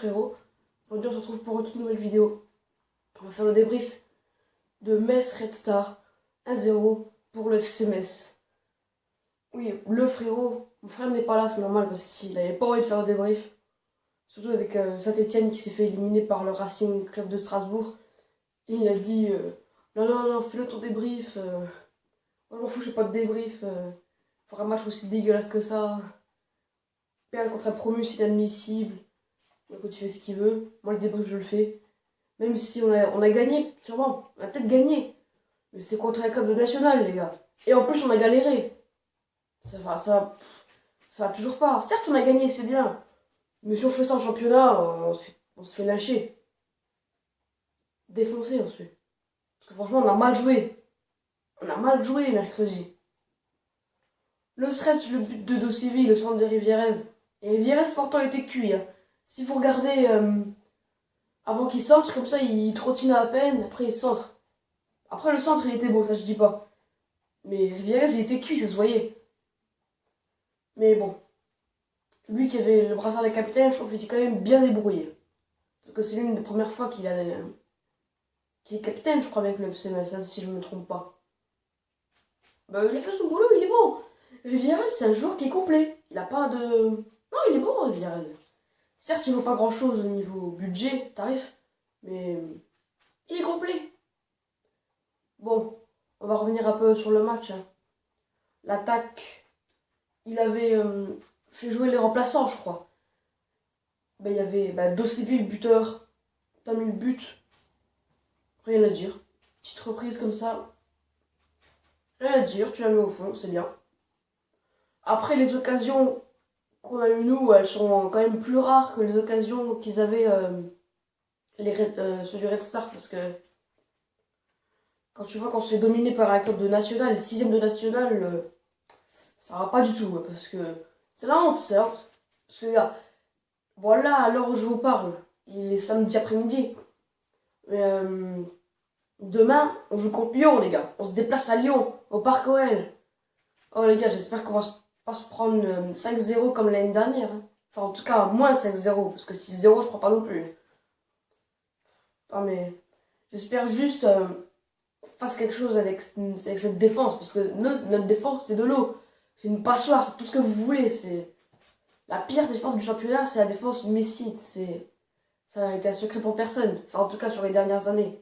frérot. Aujourd'hui on se retrouve pour une toute nouvelle vidéo. On va faire le débrief de Metz Red Star 1-0 pour le FC Metz. Oui, le frérot, mon frère n'est pas là, c'est normal parce qu'il n'avait pas envie de faire le débrief. Surtout avec Saint-Etienne qui s'est fait éliminer par le Racing Club de Strasbourg. Et il a dit non, fais-le ton débrief. Moi je m'en fous, je fais pas de débrief. Pour un match aussi dégueulasse que ça. Perdre contre un promu, c'est inadmissible. Donc tu fais ce qu'il veut. Moi le débrief je le fais. Même si on a gagné, sûrement. On a peut-être gagné. Mais c'est contre un club de national, les gars. Et en plus on a galéré. Ça va toujours pas. Certes on a gagné, c'est bien. Mais si on fait ça en championnat, on se fait lâcher. Défoncer on se fait. Parce que franchement on a mal joué. On a mal joué mercredi. Le stress, le but de Dosivi, le centre de Rivierez. Et Rivierez pourtant était cuit. Hein. Si vous regardez avant qu'il centre, comme ça il trottine à peine, après il centre. Après le centre il était beau, ça je dis pas. Mais Rivierez il était cuit, ça se voyait. Mais bon. Lui qui avait le brassard de capitaine, je trouve qu'il s'est quand même bien débrouillé. Parce que c'est l'une des premières fois qu'il est capitaine, je crois, avec le FC Metz, si je ne me trompe pas. Bah il a fait son boulot, il est bon. Rivierez, c'est un joueur qui est complet. Il a pas de... Non, il est bon, Rivierez. Certes, il vaut pas grand-chose au niveau budget, tarif, mais il est complet. Bon, on va revenir un peu sur le match. Hein. L'attaque, il avait fait jouer les remplaçants, je crois. Ben, il y avait Dosivi, le buteur. T'as mis le but. Rien à dire. Petite reprise comme ça. Rien à dire, tu l'as mis au fond, c'est bien. Après, les occasions qu'on a eues, nous, elles sont quand même plus rares que les occasions qu'ils avaient ceux du Red Star. Parce que quand tu vois qu'on se fait dominer par un club de national, le 6ème de national, ça va pas du tout. Parce que c'est la honte, c'est la honte. Parce que, là, voilà, à l'heure où je vous parle, il est samedi après-midi. Mais demain, on joue contre Lyon, les gars. On se déplace à Lyon, au Parc OL. Oh, les gars, j'espère qu'on va pas se prendre 5-0 comme l'année dernière. Hein. Enfin, en tout cas, moins de 5-0, parce que 6-0, je crois pas non plus. Non, mais j'espère juste qu'on fasse quelque chose avec cette défense, parce que notre défense, c'est de l'eau. C'est une passoire, c'est tout ce que vous voulez. C'est la pire défense du championnat, c'est la défense Messi. Ça a été un secret pour personne. Enfin, en tout cas, sur les dernières années.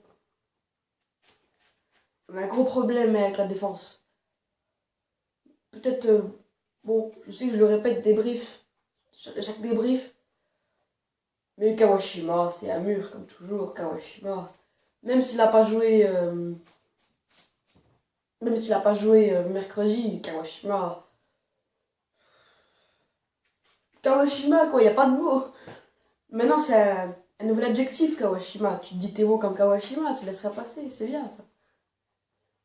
On a un gros problème avec la défense. Peut-être, bon, je sais que je le répète, débrief, chaque débrief. Mais Kawashima, c'est un mur, comme toujours, Kawashima. Même s'il n'a pas joué, mercredi, Kawashima. Kawashima, quoi, y a pas de mots. Maintenant, c'est un nouvel adjectif, Kawashima. Tu te dis tes mots comme Kawashima, tu laisseras passer, c'est bien ça.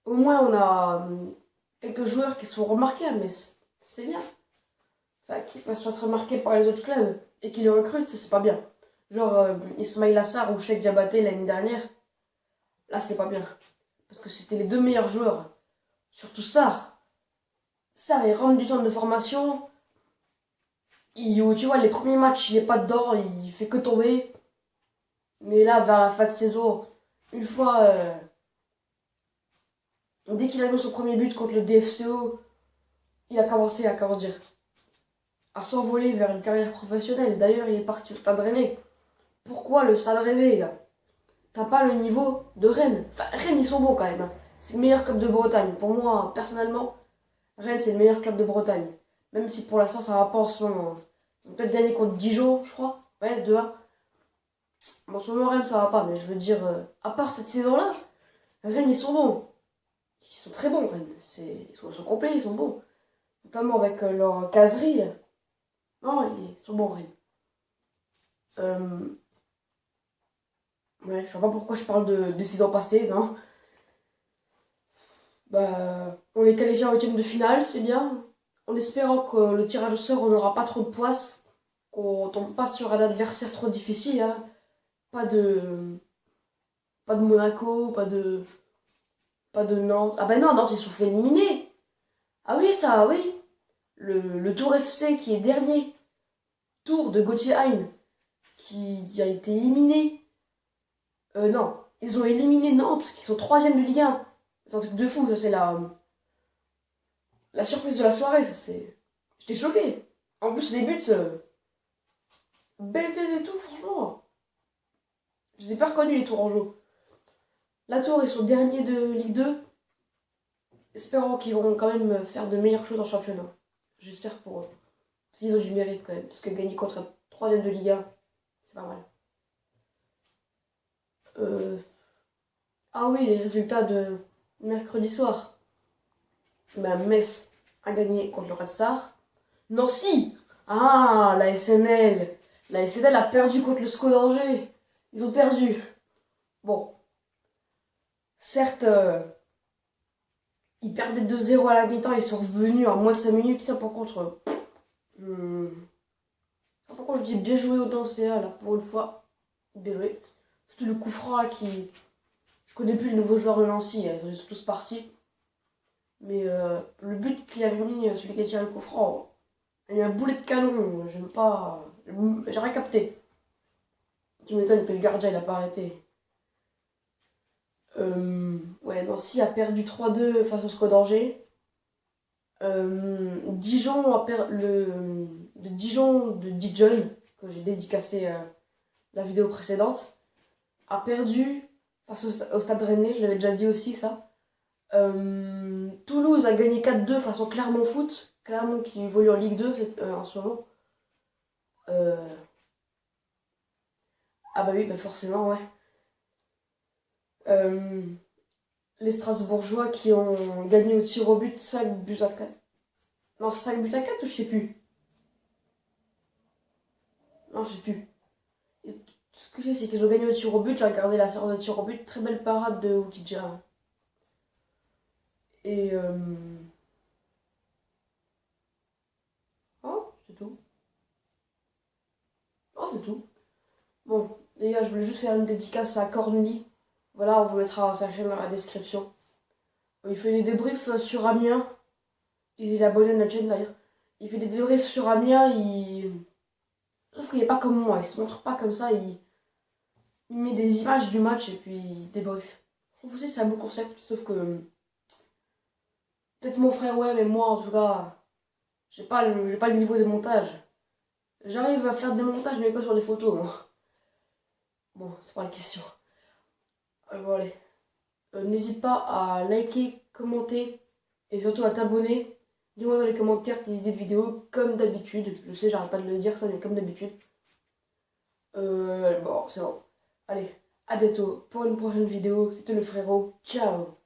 Au moins, on a quelques joueurs qui sont remarqués, mais c'est bien. Enfin, qu'ils se fassent remarquer par les autres clubs et qu'ils les recrutent, c'est pas bien. Genre Ismail Assar ou Cheikh Diabaté l'année dernière, là c'était pas bien. Parce que c'était les deux meilleurs joueurs. Surtout Sarr. Sarr, il rentre du temps de formation. Tu vois, les premiers matchs, il est pas dedans, il fait que tomber. Mais là, vers la fin de saison, une fois, dès qu'il a mis son premier but contre le DFCO, il a commencé à, comment dire, à s'envoler vers une carrière professionnelle. D'ailleurs, il est parti au Stade Rennais. Pourquoi le Stade Rennais, les gars? T'as pas le niveau de Rennes. Enfin, Rennes, ils sont bons quand même. Hein. C'est le meilleur club de Bretagne. Pour moi, personnellement, Rennes, c'est le meilleur club de Bretagne. Même si pour l'instant, ça va pas en ce moment. Ils ont peut-être gagné contre Dijon, je crois. Ouais, 2-1. En ce moment, Rennes, ça va pas. Mais je veux dire, à part cette saison-là, Rennes, ils sont bons. Ils sont très bons, Rennes. Ils sont complets, ils sont bons. Notamment avec leur caserie. Non, ils sont bons, Rennes. Ouais, je sais pas pourquoi je parle de 6 ans passés, non. On est qualifié en 8ème de finale, c'est bien. En espérant que le tirage au sort, on n'aura pas trop de poisse. Qu'on tombe pas sur un adversaire trop difficile. Hein. Pas de Monaco, pas de Nantes. Ah ben non, Nantes, ils se sont fait éliminer. Ah oui, ça, oui. Le Tour FC qui est dernier. Tour de Gauthier Hein. qui a été éliminé. Non, ils ont éliminé Nantes, qui sont 3e de Ligue 1. C'est un truc de fou, ça c'est la surprise de la soirée, ça c'est... J'étais choqué. En plus, les buts, belle tête et tout, franchement. Je les ai pas reconnus, les Tourangeaux. La Tour, ils sont derniers de Ligue 2. Espérons qu'ils vont quand même faire de meilleures choses en championnat. J'espère pour eux. Parce qu'ils ont du mérite quand même. Parce que gagner contre un 3e de Ligue 1, c'est pas mal. Ah oui, les résultats de mercredi soir. Ben, Metz a gagné contre le Red Star. Nancy. Ah, la SNL. La SNL a perdu contre le SCO d'Angers. Ils ont perdu. Bon. Certes, ils perdaient 2-0 à la mi-temps. Ils sont revenus en moins de 5 minutes. Ça, par contre, je dis bien joué au Dancéa, là, pour une fois. Bien joué. Surtout le coup franc, là, qui... Je connais plus les nouveaux joueurs de Nancy. Ils sont tous partis. Mais le but qu'il avait mis, celui qui a tiré le coup franc, il y a un boulet de canon. J'aime pas... J'ai rien capté. Tu m'étonnes que le gardien, il a pas arrêté. Ouais, Nancy a perdu 3-2 face au SCO d'Angers. Dijon a perdu le Dijon de Dijon, que j'ai dédicacé la vidéo précédente, a perdu face au Stade Rennais, je l'avais déjà dit aussi ça. Toulouse a gagné 4-2 face au Clermont Foot, Clermont qui évolue en Ligue 2 en ce moment. Ah bah oui, bah forcément, ouais. Les Strasbourgeois qui ont gagné au tir au but 5 buts à 4. Non, 5 buts à 4 ou je sais plus. Non, je sais plus. Et ce que je sais, c'est qu'ils ont gagné au tir au but. J'ai regardé la séance de tir au but. Très belle parade de Oukidja. Et oh, c'est tout. Oh, c'est tout. Bon, les gars, je voulais juste faire une dédicace à Cornely. Voilà, on vous mettra sa chaîne dans la description. Il fait des débriefs sur Amiens. Il est abonné à notre chaîne d'ailleurs. Il fait des débriefs sur Amiens. Sauf qu'il n'est pas comme moi. Il se montre pas comme ça. Il met des images du match et puis il débrief. Je trouve aussi c'est un bon concept. Sauf que peut-être mon frère, ouais, mais moi en tout cas, j'ai pas le niveau de montage. J'arrive à faire des montages, mais que sur des photos, moi. Bon, c'est pas la question. Bon, allez. N'hésite pas à liker, commenter et surtout à t'abonner. Dis-moi dans les commentaires tes idées de vidéos, comme d'habitude. Je sais, j'arrête pas de le dire ça, mais comme d'habitude. Bon, c'est bon. Allez, à bientôt pour une prochaine vidéo. C'était le frérot. Ciao!